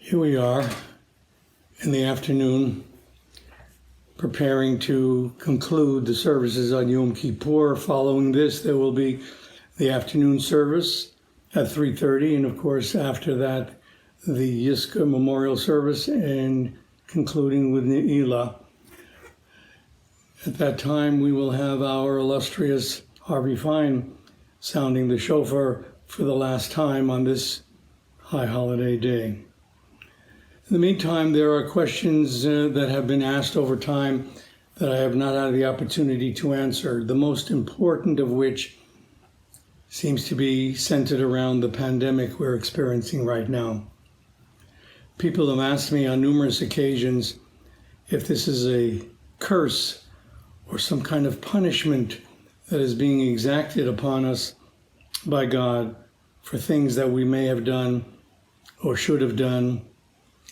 Here we are in the afternoon, preparing to conclude the services on Yom Kippur. Following this, there will be the afternoon service at 3:30, and of course, after that, the Yiska memorial service, and concluding with Ne'ilah. At that time, we will have our illustrious Harvey Fine sounding the shofar for the last time on this high holiday day. In the meantime, there are questions that have been asked over time that I have not had the opportunity to answer, the most important of which seems to be centered around the pandemic we're experiencing right now. People have asked me on numerous occasions if this is a curse or some kind of punishment that is being exacted upon us by God for things that we may have done or should have done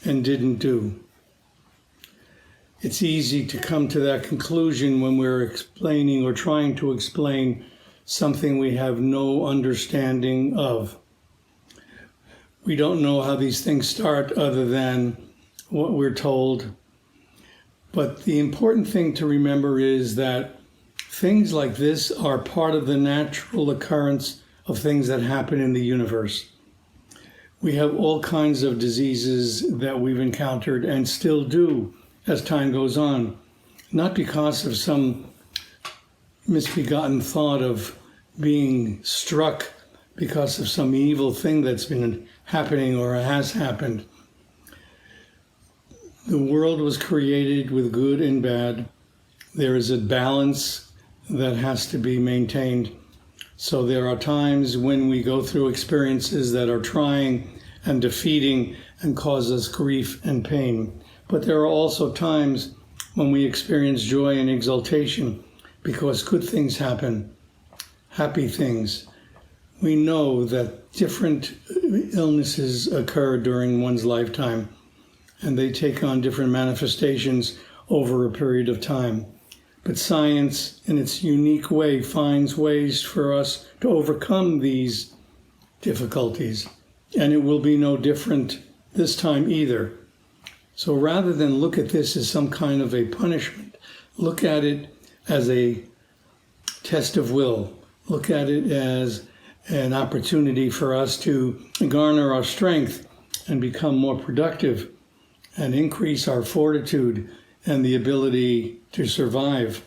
and didn't do. It's easy to come to that conclusion when we're explaining or trying to explain something we have no understanding of. We don't know how these things start other than what we're told. But the important thing to remember is that things like this are part of the natural occurrence of things that happen in the universe. We have all kinds of diseases that we've encountered and still do as time goes on, not because of some misbegotten thought of being struck because of some evil thing that's been happening or has happened. The world was created with good and bad. There is a balance that has to be maintained. So there are times when we go through experiences that are trying and defeating and cause us grief and pain. But there are also times when we experience joy and exaltation because good things happen, happy things. We know that different illnesses occur during one's lifetime, and they take on different manifestations over a period of time. But science, in its unique way, finds ways for us to overcome these difficulties. And it will be no different this time either. So rather than look at this as some kind of a punishment, look at it as a test of will. Look at it as an opportunity for us to garner our strength and become more productive and increase our fortitude and the ability to survive.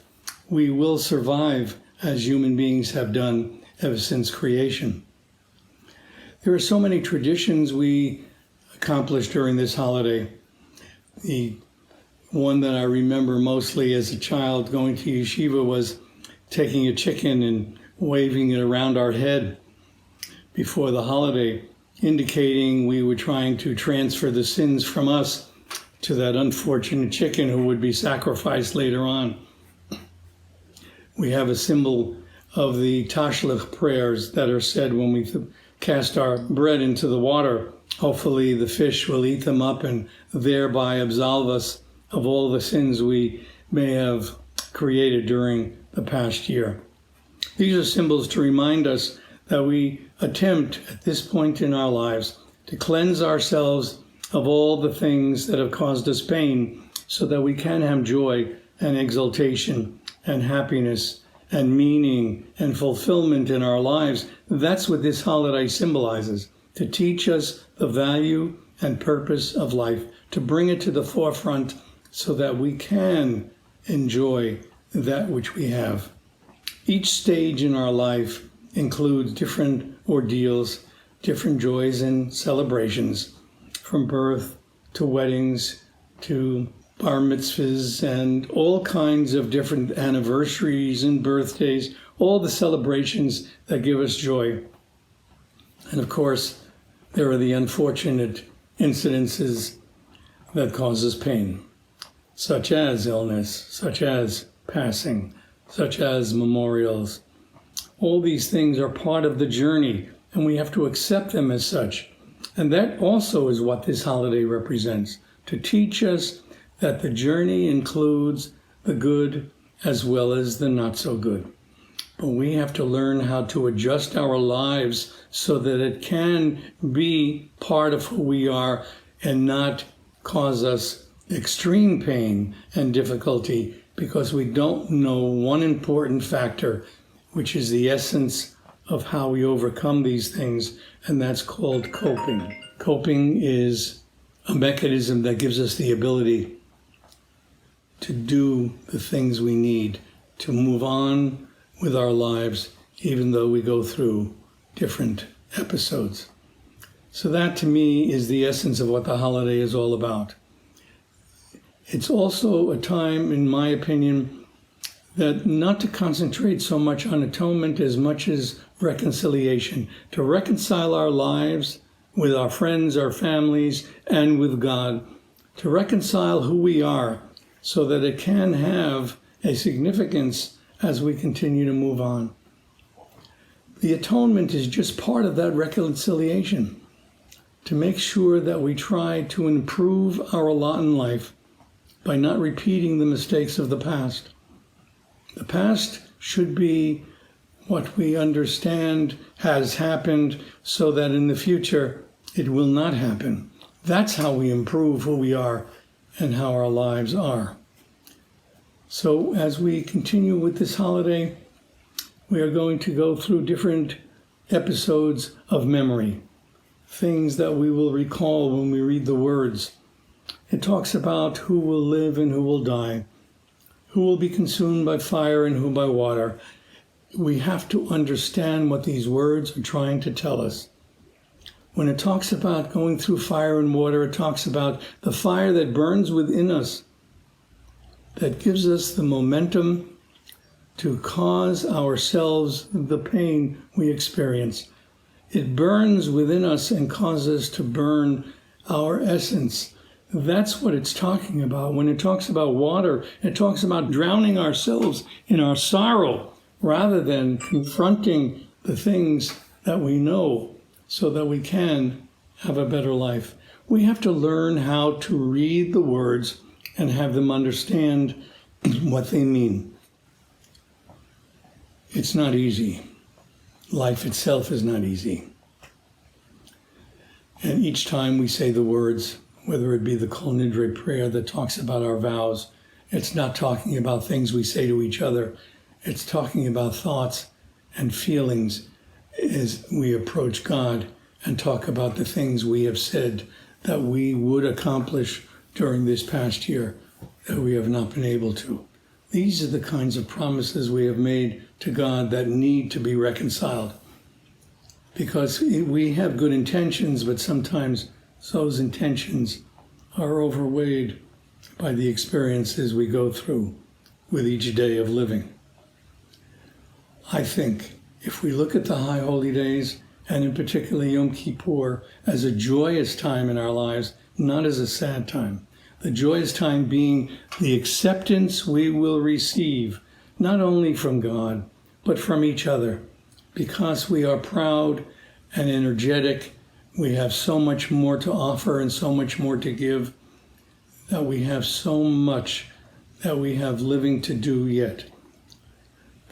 We will survive as human beings have done ever since creation. There are so many traditions we accomplish during this holiday. The one that I remember mostly as a child going to yeshiva was taking a chicken and waving it around our head before the holiday, indicating we were trying to transfer the sins from us to that unfortunate chicken who would be sacrificed later on. We have a symbol of the tashlich prayers that are said when we cast our bread into the water. Hopefully the fish will eat them up and thereby absolve us of all the sins we may have created during the past year. These are symbols to remind us that we attempt at this point in our lives to cleanse ourselves of all the things that have caused us pain so that we can have joy and exaltation and happiness and meaning and fulfillment in our lives. That's what this holiday symbolizes, to teach us the value and purpose of life, to bring it to the forefront so that we can enjoy that which we have. Each stage in our life includes different ordeals, different joys and celebrations, from birth to weddings to bar mitzvahs and all kinds of different anniversaries and birthdays, all the celebrations that give us joy. And of course, there are the unfortunate incidences that cause us pain, such as illness, such as passing, such as memorials. All these things are part of the journey, and we have to accept them as such. And that also is what this holiday represents, to teach us that the journey includes the good as well as the not so good. But we have to learn how to adjust our lives so that it can be part of who we are and not cause us extreme pain and difficulty, because we don't know one important factor, which is the essence of how we overcome these things, and that's called coping. Coping is a mechanism that gives us the ability to do the things we need to move on with our lives, even though we go through different episodes. So that, to me, is the essence of what the holiday is all about. It's also a time, in my opinion, that not to concentrate so much on atonement as much as reconciliation, to reconcile our lives with our friends, our families, and with God, to reconcile who we are so that it can have a significance as we continue to move on. The atonement is just part of that reconciliation, to make sure that we try to improve our lot in life by not repeating the mistakes of the past. The past should be what we understand has happened so that in the future it will not happen. That's how we improve who we are and how our lives are. So as we continue with this holiday, we are going to go through different episodes of memory, things that we will recall when we read the words. It talks about who will live and who will die, who will be consumed by fire and who by water. We have to understand what these words are trying to tell us. When it talks about going through fire and water, it talks about the fire that burns within us, that gives us the momentum to cause ourselves the pain we experience. It burns within us and causes us to burn our essence. That's what it's talking about. When it talks about water, it talks about drowning ourselves in our sorrow rather than confronting the things that we know so that we can have a better life. We have to learn how to read the words and have them understand what they mean. It's not easy. Life itself is not easy. And each time we say the words, whether it be the Kol Nidre prayer that talks about our vows, it's not talking about things we say to each other. It's talking about thoughts and feelings as we approach God and talk about the things we have said that we would accomplish during this past year that we have not been able to. These are the kinds of promises we have made to God that need to be reconciled. Because we have good intentions, but sometimes those intentions are overweighed by the experiences we go through with each day of living. I think if we look at the High Holy Days, and in particular Yom Kippur, as a joyous time in our lives, not as a sad time, the joyous time being the acceptance we will receive, not only from God, but from each other, because we are proud and energetic. We have so much more to offer and so much more to give, that we have so much that we have living to do yet.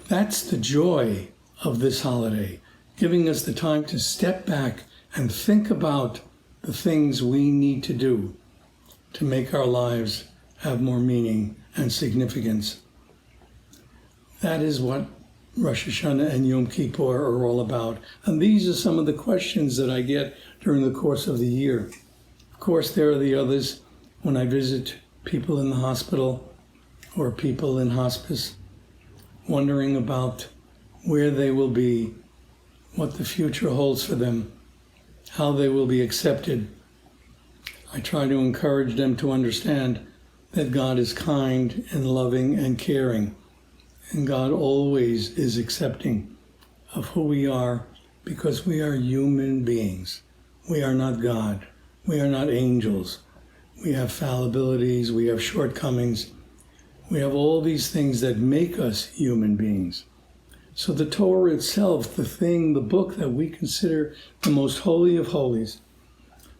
That's the joy of this holiday, giving us the time to step back and think about the things we need to do to make our lives have more meaning and significance. That is what Rosh Hashanah and Yom Kippur are all about. And these are some of the questions that I get during the course of the year. Of course, there are the others when I visit people in the hospital or people in hospice, wondering about where they will be, what the future holds for them, how they will be accepted. I try to encourage them to understand that God is kind and loving and caring, and God always is accepting of who we are, because we are human beings. We are not God. We are not angels. We have fallibilities. We have shortcomings. We have all these things that make us human beings. So the Torah itself, the book that we consider the most holy of holies,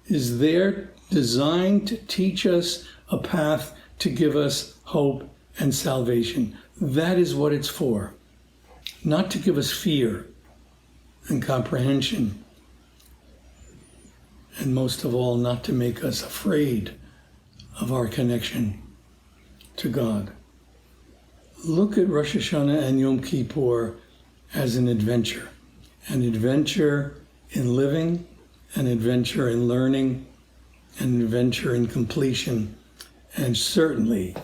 is there designed to teach us a path to give us hope and salvation. That is what it's for. Not to give us fear and comprehension and most of all, not to make us afraid of our connection to God. Look at Rosh Hashanah and Yom Kippur as an adventure in living, an adventure in learning, an adventure in completion, and certainly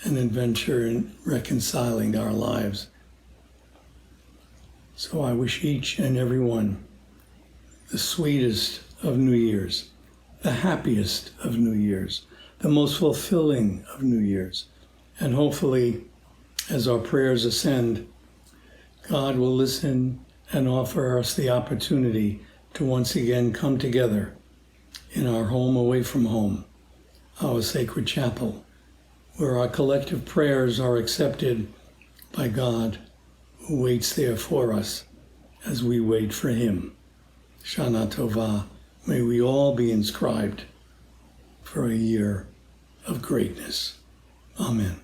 an adventure in reconciling our lives. So I wish each and every one the sweetest of New Year's, the happiest of New Year's, the most fulfilling of New Year's. And hopefully, as our prayers ascend, God will listen and offer us the opportunity to once again come together in our home away from home, our sacred chapel, where our collective prayers are accepted by God, who waits there for us as we wait for Him. Shana Tova, may we all be inscribed for a year of greatness. Amen.